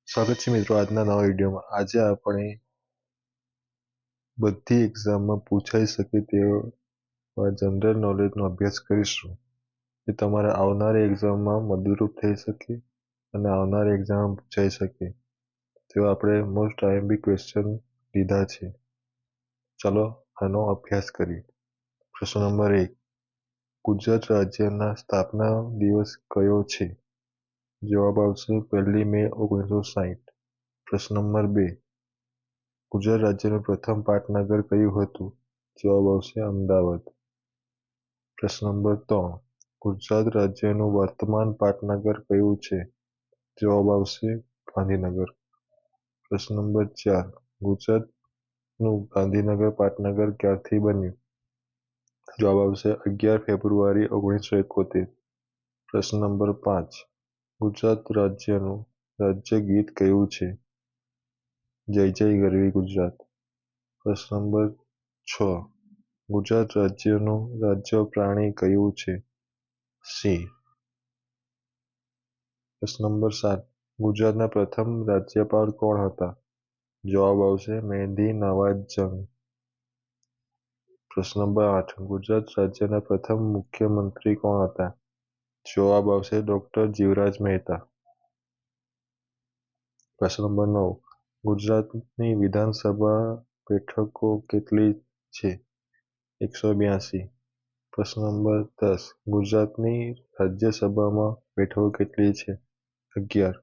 સ્વાગત છે મિત્રો આજના નવા વિડીયોમાં. આજે આપણે બધી એક્ઝામમાં પૂછાઈ શકે તેવા જનરલ નોલેજનો અભ્યાસ કરીશું, જે તમારે આવનારી એક્ઝામમાં મદદરૂપ થઈ શકે અને આવનારી એક્ઝામમાં પૂછાઈ શકે તેવા આપણે મોસ્ટ આઈએમપી ક્વેશ્ચન લીધા છે. ચલો આનો અભ્યાસ કરીએ. પ્રશ્ન નંબર 1, ગુજરાત રાજ્યના સ્થાપના દિવસ કયો છે? જવાબ આવશે 1 મે 1960. પ્રશ્ન નંબર 2, ગુજરાત રાજ્યનું પ્રથમ પાટનગર કયું હતું? જવાબ આવશે અમદાવાદ. પ્રશ્ન નંબર 3, ગુજરાત રાજ્યનું વર્તમાન પાટનગર કયું છે? જવાબ આવશે ગાંધીનગર. પ્રશ્ન નંબર 4, ગુજરાતનું ગાંધીનગર પાટનગર ક્યારથી બન્યું? જવાબ આવશે 11 ફેબ્રુઆરી 1971. પ્રશ્ન નંબર 5, ગુજરાત રાજ્યનું રાજ્ય ગીત કયું છે? જય જય ગરવી ગુજરાત. પ્રશ્ન નંબર 6, ગુજરાત રાજ્યનું રાજ્ય પ્રાણી કયું છે? સિંહ. પ્રશ્ન નંબર 7, ગુજરાતના પ્રથમ રાજ્યપાલ કોણ હતા? જવાબ આવશે મહેંદી નવાઝ જંગ. પ્રશ્ન નંબર 8, ગુજરાત રાજ્યના પ્રથમ મુખ્યમંત્રી કોણ હતા? જવાબ આવશે ડોક્ટર જીવરાજ મહેતા. પ્રશ્ન નંબર 9, ગુજરાતની વિધાનસભા બેઠકો કેટલી છે? 182. પ્રશ્ન નંબર 10, ગુજરાતની રાજ્યસભામાં બેઠકો કેટલી છે? 11.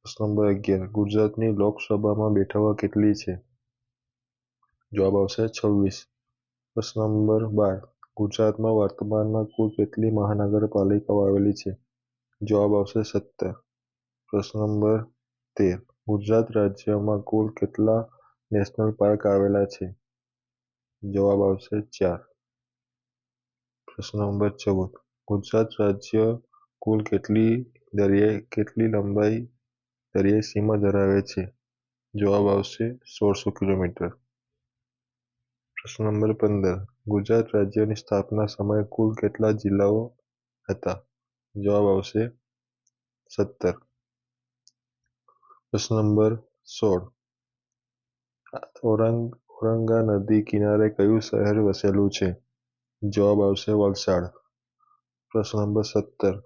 પ્રશ્ન નંબર 11, ગુજરાતની લોકસભામાં બેઠકો કેટલી છે? જવાબ આવશે 26. પ્રશ્ન નંબર 12, ગુજરાતમાં વર્તમાનમાં કુલ કેટલી મહાનગરપાલિકાઓ આવેલી છે? જવાબ આવશે 17. પ્રશ્ન નંબર 13, ગુજરાત રાજ્યમાં કુલ કેટલા નેશનલ પાર્ક આવેલા છે? જવાબ આવશે 4. પ્રશ્ન નંબર 14, ગુજરાત રાજ્ય કુલ કેટલી લંબાઈ દરિયાઈ સીમા ધરાવે છે? જવાબ આવશે 1600 કિલોમીટર. પ્રશ્ન નંબર 15, ગુજરાત રાજ્યની સ્થાપના સમયે કુલ કેટલા જિલ્લાઓ હતા? જવાબ આવશે 17. પ્રશ્ન નંબર 16, ઔરંગા નદી કિનારે કયું શહેર વસેલું છે? જવાબ આવશે વલસાડ. પ્રશ્ન નંબર 17,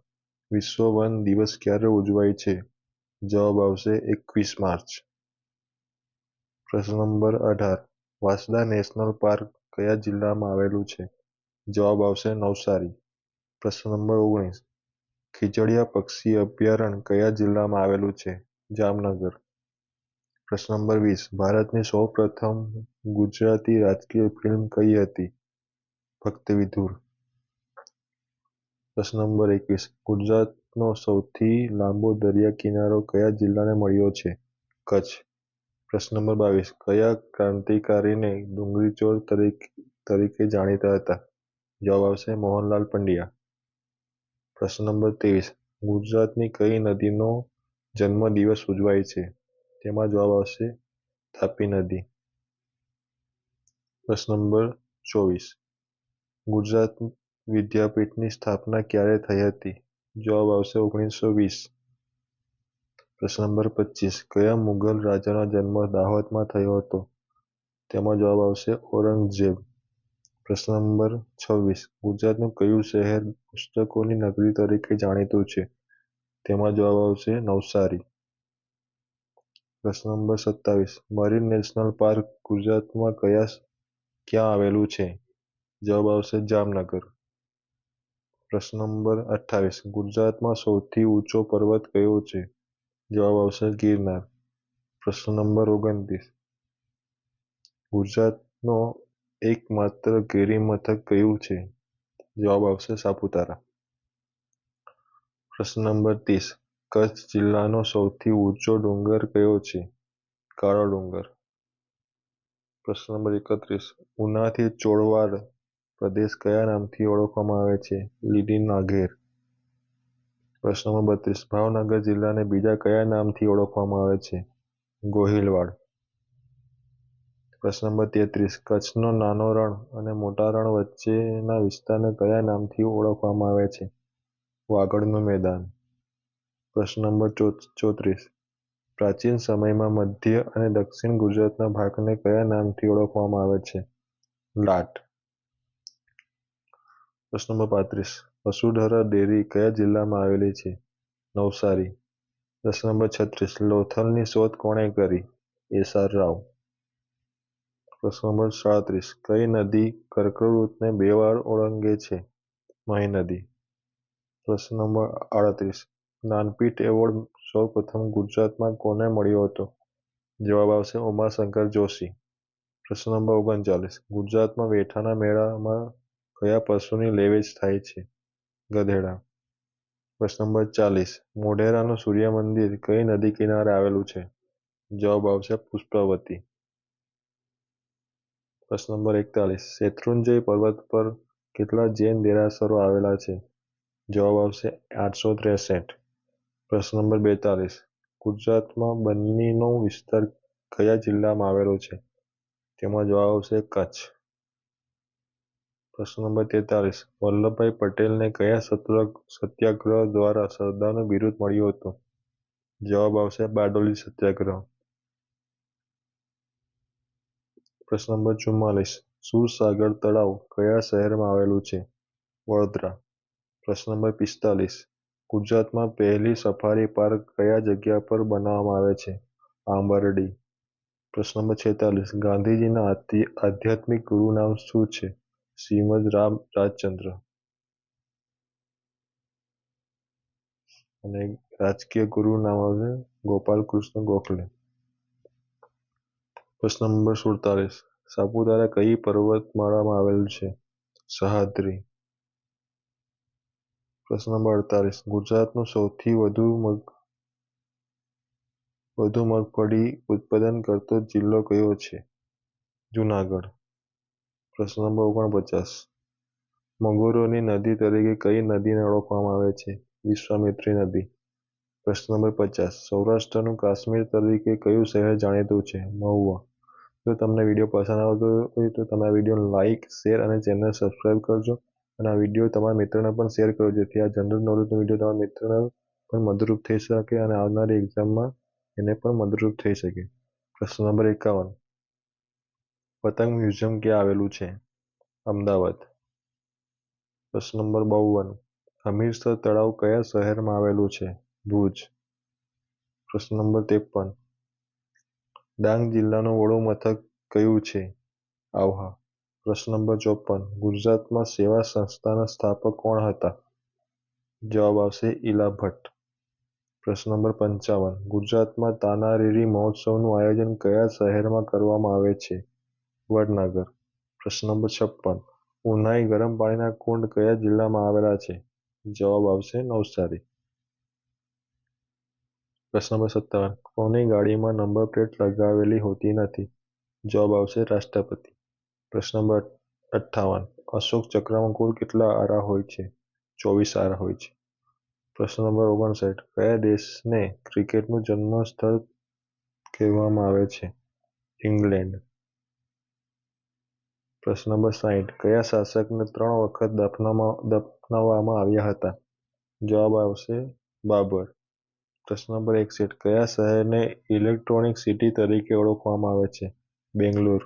વિશ્વ વન દિવસ ક્યારે ઉજવાય છે? જવાબ આવશે 21 માર્ચ. પ્રશ્ન નંબર 18, વાંસદા નેશનલ પાર્ક કયા જિલ્લામાં આવેલું છે? જવાબ આવશે નવસારી. પ્રશ્ન નંબર 19, ખીજડીયા પક્ષી અભયારણ્ય કયા જિલ્લામાં આવેલું છે? જામનગર. પ્રશ્ન નંબર 20, ભારતની સૌપ્રથમ ગુજરાતી રાજકીય ફિલ્મ કઈ હતી? ભક્ત વિધુર. પ્રશ્ન નંબર 21, ગુજરાતનો સૌથી લાંબો દરિયા કિનારો કયા જિલ્લાને મળ્યો છે? કચ્છ. પ્રશ્ન નંબર 22, કયા ક્રાંતિકારીને ડુંગળી ચોર તરીકે જાણીતા હતા? જવાબ આવશે મોહનલાલ પંડ્યા. પ્રશ્ન નંબર 23, ગુજરાતની કઈ નદીનો જન્મદિવસ ઉજવાય છે? તેમાં જવાબ આવશે તાપી નદી. પ્રશ્ન નંબર 24, ગુજરાત વિદ્યાપીઠની સ્થાપના ક્યારે થઈ હતી? જવાબ આવશે 1920. પ્રશ્ન નંબર 25, કયા મુઘલ રાજાનો જન્મ દાહોદમાં થયો હતો? તેમાં જવાબ આવશે ઔરંગઝેબ. પ્રશ્ન નંબર 26, ગુજરાતનું કયું શહેર પુસ્તકોની નગરી તરીકે જાણીતું છે? તેમાં જવાબ આવશે નવસારી. પ્રશ્ન નંબર 27, મરીન નેશનલ પાર્ક ગુજરાતમાં ક્યાં આવેલું છે? જવાબ આવશે જામનગર. પ્રશ્ન નંબર 28, ગુજરાતમાં સૌથી ઊંચો પર્વત કયો છે? જવાબ આવશે ગિરનાર. પ્રશ્ન નંબર 29, ગુજરાતનો એકમાત્ર ગિરિમથક કયું છે? જવાબ આવશે સાપુતારા. પ્રશ્ન નંબર 30, કચ્છ જિલ્લાનો સૌથી ઊંચો ડુંગર કયો છે? કાળો ડુંગર. પ્રશ્ન નંબર 31, ઉનાથી ચોળવાડ પ્રદેશ કયા નામથી ઓળખવામાં આવે છે? લીલી નાઘેર. પ્રશ્ન નંબર 32, ભાવનગર જિલ્લાને બીજા કયા નામથી ઓળખવામાં આવે છે? ગોહિલવાડ. પ્રશ્ન નંબર 33, કચ્છનો નાનો રણ અને મોટા રણ વચ્ચેના વિસ્તારને કયા નામથી ઓળખવામાં આવે છે? વાગડનું મેદાન. પ્રશ્ન નંબર 34, પ્રાચીન સમયમાં મધ્ય અને દક્ષિણ ગુજરાતના ભાગને કયા નામથી ઓળખવામાં આવે છે? લાટ. પ્રશ્ન નંબર 35. વસુધરા ડેરી કયા જિલ્લામાં આવેલી છે? નવસારી. પ્રશ્ન નંબર 36. લોથલની શોધ કોણે કરી? એસ.આર. રાવ. પ્રશ્ન નંબર 37. કઈ નદી કર્કવૃતને 2 વાર ઓળંગે છે? મહી નદી. પ્રશ્ન નંબર 38. જ્ઞાનપીઠ એવોર્ડ સૌપ્રથમ ગુજરાતમાં કોને મળ્યો હતો? જવાબ આવશે ઉમાશંકર જોશી. પ્રશ્ન નંબર 39. ગુજરાતમાં વેઠાના મેળામાં કયા પશુની લે વેચ થાય છે? ગધેડા. પ્રશ્ન નંબર 40. મોઢેરાનું સૂર્ય મંદિર કઈ નદી કિનારે આવેલું છે? જવાબ આવશે પુષ્પાવતી. પ્રશ્ન નંબર 41. શેત્રુંજય પર્વત પર કેટલા જૈન દેરાસરો આવેલા છે? જવાબ આવશે 863. પ્રશ્ન નંબર 42. ગુજરાતમાં બન્નીનો વિસ્તાર કયા જિલ્લામાં આવેલો છે? તેમાં જવાબ આવશે કચ્છ. પ્રશ્ન નંબર 43. વલ્લભભાઈ પટેલને કયા સત્યાગ્રહ દ્વારા સરદારનું બિરુદ મળ્યું હતું? જવાબ આવશે બારડોલી સત્યાગ્રહ. પ્રશ્ન નંબર 44. સુરસાગર તળાવ કયા શહેરમાં આવેલું છે? વડોદરા. પ્રશ્ન નંબર 45. ગુજરાતમાં પહેલી સફારી પાર્ક કયા જગ્યા પર બનાવવામાં આવે છે? આંબરડી. પ્રશ્ન નંબર 46. ગાંધીજીના આધ્યાત્મિક ગુરુ નામ શું છે? શ્રીમદ રામ રાજચંદ્ર. અને રાજકીય ગુરુ નામ આવશે ગોપાલ કૃષ્ણ ગોખલે. પ્રશ્ન નંબર 47. સાપુતારા કઈ પર્વતમાળામાં આવેલું છે? સહ્યાદ્રી. પ્રશ્ન નંબર 48. ગુજરાતનો સૌથી વધુ મગફળી ઉત્પાદન કરતો જિલ્લો કયો છે? જૂનાગઢ. પ્રશ્ન નંબર 49. મગરોની નદી તરીકે કઈ નદીને ઓળખવામાં આવે છે? વિશ્વામિત્રી નદી. પ્રશ્ન નંબર 50. સૌરાષ્ટ્રનું કાશ્મીર તરીકે કયું શહેર જાણીતું છે? મહુવા. જો તમને વિડીયો પસંદ આવતો હોય તો તમે આ વિડીયોને લાઇક, શેર અને ચેનલ સબસ્ક્રાઈબ કરજો અને આ વિડીયો તમારા મિત્રોને પણ શેર કરજો જેથી આ જનરલ નોલેજનો વિડીયો તમારા મિત્રોને પણ મદદરૂપ થઈ શકે અને આવનારી એક્ઝામમાં એને પણ મદદરૂપ થઈ શકે. પ્રશ્ન નંબર 51. પતંગ મ્યુઝિયમ ક્યાં આવેલું છે? અમદાવાદ. પ્રશ્ન નંબર 52. હમીરસર તળાવ કયા શહેરમાં આવેલું છે? ભુજ. પ્રશ્ન નંબર 53. ડાંગ જિલ્લાનું વડું મથક કયું છે? આહવા. પ્રશ્ન નંબર 54. ગુજરાતમાં સેવા સંસ્થાના સ્થાપક કોણ હતા? જવાબ આવશે ઈલા ભટ્ટ. પ્રશ્ન નંબર 55. ગુજરાતમાં તાનારીરી મહોત્સવનું આયોજન કયા શહેરમાં કરવામાં આવે છે? વડનગર. પ્રશ્ન નંબર 56. ઉનાઈ ગરમ પાણીના કુંડ કયા જિલ્લામાં આવેલા છે? જવાબ આવશે નવસારી. પ્રશ્ન નંબર 57. કોની ગાડીમાં નંબર પ્લેટ લગાવેલી હોતી નથી? જવાબ આવશે રાષ્ટ્રપતિ. પ્રશ્ન નંબર 58. અશોક ચક્રમાં કુલ કેટલા આરા હોય છે? 24 આરા હોય છે. પ્રશ્ન નંબર 59. કયા દેશને ક્રિકેટનું જન્મ સ્થળ કહેવામાં આવે છે? ઇંગ્લેન્ડ. પ્રશ્ન નંબર 60. કયા શાસકને 3 વખત દફનાવવામાં આવ્યા હતા? જવાબ આવશે બાબર. પ્રશ્ન નંબર 61. કયા શહેરને ઇલેક્ટ્રોનિક સિટી તરીકે ઓળખવામાં આવે છે? બેંગ્લોર.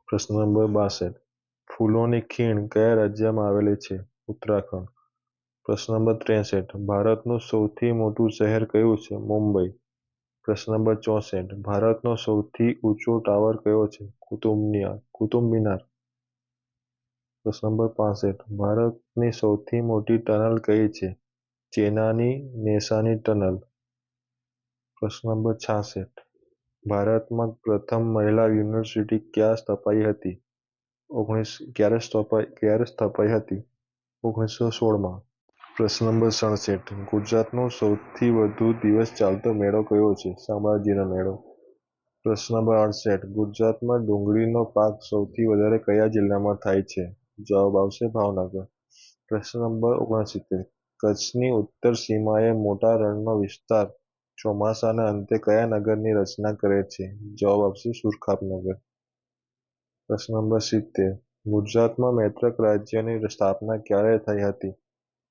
પ્રશ્ન નંબર 62. ફૂલોની ખીણ કયા રાજ્યમાં આવેલી છે? ઉત્તરાખંડ. પ્રશ્ન નંબર 63. ભારતનું સૌથી મોટું શહેર કયું છે? મુંબઈ. પ્રશ્ન નંબર 64. ભારતનો સૌથી ઊંચો ટાવર કયો છે? કુતુબ મિનાર. પ્રશ્ન નંબર 65. ભારતની સૌથી મોટી ટનલ કઈ છે? ચેનાની નેસાની ટનલ. પ્રશ્ન નંબર 66. ભારતમાં પ્રથમ મહિલા યુનિવર્સિટી ક્યાં સ્થપાઈ હતી? ક્યારે સ્થપાઈ હતી? 1916માં. પ્રશ્ન નંબર 67. ગુજરાતનો સૌથી વધુ દિવસ ચાલતો મેળો કયો છે? શામળાજીનો મેળો. પ્રશ્ન નંબર 68. ગુજરાતમાં ડુંગળીનો પાક સૌથી વધારે કયા જિલ્લામાં થાય છે? જવાબ આવશે ભાવનગર. પ્રશ્ન નંબર 69. કચ્છની ઉત્તર સીમાએ મોટા રણનો વિસ્તાર ચોમાસાના અંતે કયા નગરની રચના કરે છે? જવાબ આવશે સુરખાપનગર. પ્રશ્ન નંબર 70. ગુજરાતમાં મૈત્રક રાજ્યની સ્થાપના ક્યારે થઈ હતી?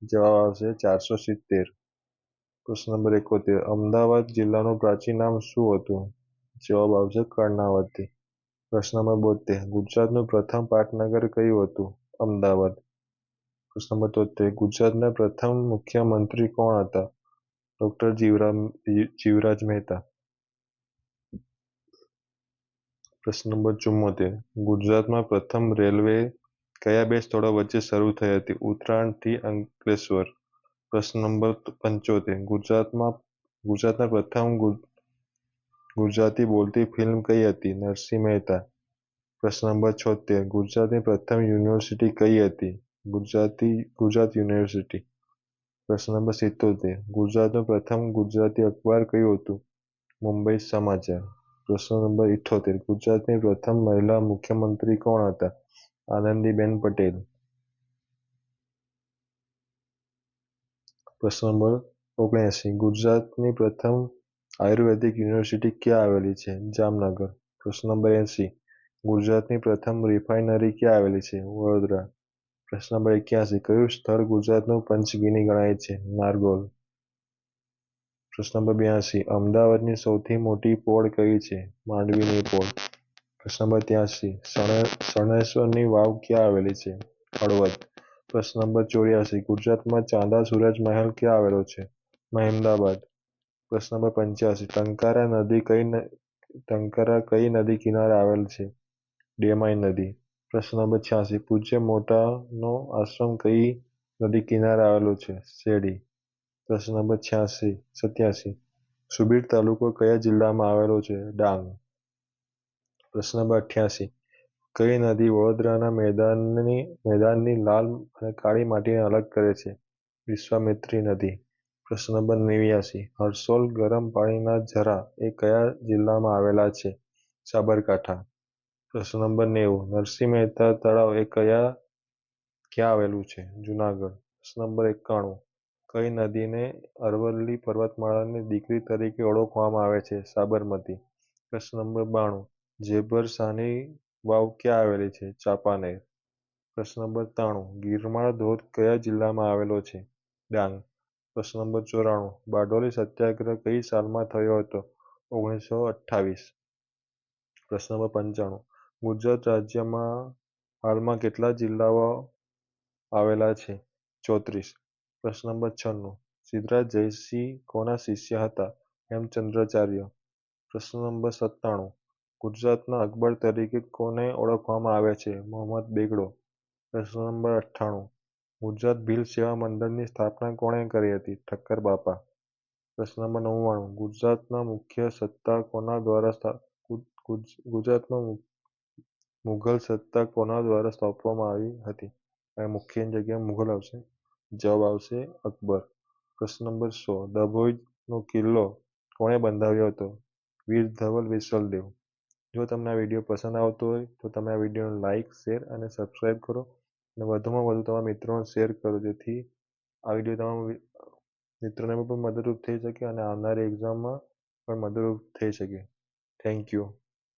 જવાબ આવશે 470. પ્રશ્ન નંબર 71 અમદાવાદ જિલ્લાનું પ્રાચીન નામ શું હતું? જવાબ આવશે કર્ણાવતી. પ્રશ્ન નંબર 72 ગુજરાતનું પ્રથમ પાટનગર કયું હતું? અમદાવાદ. પ્રશ્ન નંબર 73 ગુજરાતના પ્રથમ મુખ્યમંત્રી કોણ હતા? ડોક્ટર જીવરાજ મહેતા. પ્રશ્ન નંબર 74 ગુજરાતમાં પ્રથમ રેલવે કયા બે સ્થળો વચ્ચે શરૂ થઈ હતી? ઉત્તરાયણથી અંકલેશ્વર. પ્રશ્ન નંબર 75 ગુજરાતના પ્રથમ ગુજરાતી બોલતી ફિલ્મ કઈ હતી? નરસિંહ મહેતા. પ્રશ્ન નંબર 76 ગુજરાતની પ્રથમ યુનિવર્સિટી કઈ હતી? ગુજરાત યુનિવર્સિટી. પ્રશ્ન નંબર 77 ગુજરાતનું પ્રથમ ગુજરાતી અખબાર કયું હતું? મુંબઈ સમાચાર. પ્રશ્ન નંબર 78 ગુજરાતની પ્રથમ મહિલા મુખ્યમંત્રી કોણ હતા? આનંદીબેન પટેલ. પ્રશ્ન નંબર 79 ગુજરાતની પ્રથમ આયુર્વેદિક યુનિવર્સિટી ક્યાં આવેલી છે? જામનગર. પ્રશ્ન નંબર 80 ગુજરાતની પ્રથમ રિફાઇનરી ક્યાં આવેલી છે? વડોદરા. પ્રશ્ન નંબર 81 કયું સ્થળ ગુજરાતનું પંચગિની ગણાય છે? નારગોલ. પ્રશ્ન નંબર 82 અમદાવાદની સૌથી મોટી પોળ કઈ છે? માંડવીની પોળ. પ્રશ્ન નંબર 83 શણેશ્વરની વાવ ક્યાં આવેલી છે? હળવદ. પ્રશ્ન નંબર 84 ગુજરાતમાં ચાંદા સૂરજ મહેલ ક્યાં આવેલો છે? મહેમદાબાદ. પ્રશ્ન નંબર 85 ટંકારા કઈ નદી કિનારે આવેલ છે? ડેમાઈ નદી. પ્રશ્ન નંબર 86 પૂજ્ય મોટાનો આશ્રમ કઈ નદી કિનારે આવેલો છે? શેરડી. પ્રશ્ન નંબર 87 સુબીર તાલુકો કયા જિલ્લામાં આવેલો છે? ડાંગ. પ્રશ્ન નંબર 88 કઈ નદી વડોદરાના મેદાનની લાલ અને કાળી માટીને અલગ કરે છે? વિશ્વામિત્રી નદી. પ્રશ્ન નંબર 89 હરસોલ ગરમ પાણીના ઝરા એ કયા જિલ્લામાં આવેલા છે? સાબરકાંઠા. પ્રશ્ન નંબર 90 નરસિંહ મહેતા તળાવ એ ક્યાં આવેલું છે? જુનાગઢ. પ્રશ્ન નંબર 91 કઈ નદીને અરવલ્લી પર્વતમાળાની દીકરી તરીકે ઓળખવામાં આવે છે? સાબરમતી. પ્રશ્ન નંબર 92 ઝેબર શાહની વાવ ક્યાં આવેલી છે? ચાંપાનેર. પ્રશ્ન નંબર 93 ગિરમાળ ધોધ કયા જિલ્લામાં આવેલો છે? ડાંગ. પ્રશ્ન નંબર 94 બારડોલી સત્યાગ્રહ કઈ સાલમાં થયો હતો? 1928. પ્રશ્ન નંબર 95 ગુજરાત રાજ્યમાં હાલમાં કેટલા જિલ્લાઓ આવેલા છે? 34. પ્રશ્ન નંબર 96 સિદ્ધરાજ જયસિંહ કોના શિષ્ય હતા? હેમચંદ્રાચાર્ય. પ્રશ્ન નંબર 97 ગુજરાતના અકબર તરીકે કોને ઓળખવામાં આવે છે? મોહમ્મદ બેગડો. પ્રશ્ન નંબર 98 ગુજરાત ભીલ સેવા મંડળની સ્થાપના કોણે કરી હતી? ઠક્કર બાપા. પ્રશ્ન નંબર 99 ગુજરાતમાં મુઘલ સત્તા કોના દ્વારા સ્થાપવામાં આવી હતી? મુખ્યની જગ્યાએ મુઘલ આવશે. જવાબ આવશે અકબર. પ્રશ્ન નંબર 100 ડભોઈનો કિલ્લો કોણે બંધાવ્યો હતો? વીર ધવલ વિશલદેવ. જો તમને આ વિડીયો પસંદ આવતો હોય તો તમે આ વિડીયોને લાઇક, શેર અને સબસ્ક્રાઈબ કરો અને વધુમાં વધુ તમારા મિત્રોને શેર કરો જેથી આ વિડીયો તમારા મિત્રોને પણ મદદરૂપ થઈ શકે અને આવનારી એક્ઝામમાં પણ મદદરૂપ થઈ શકે. Thank you.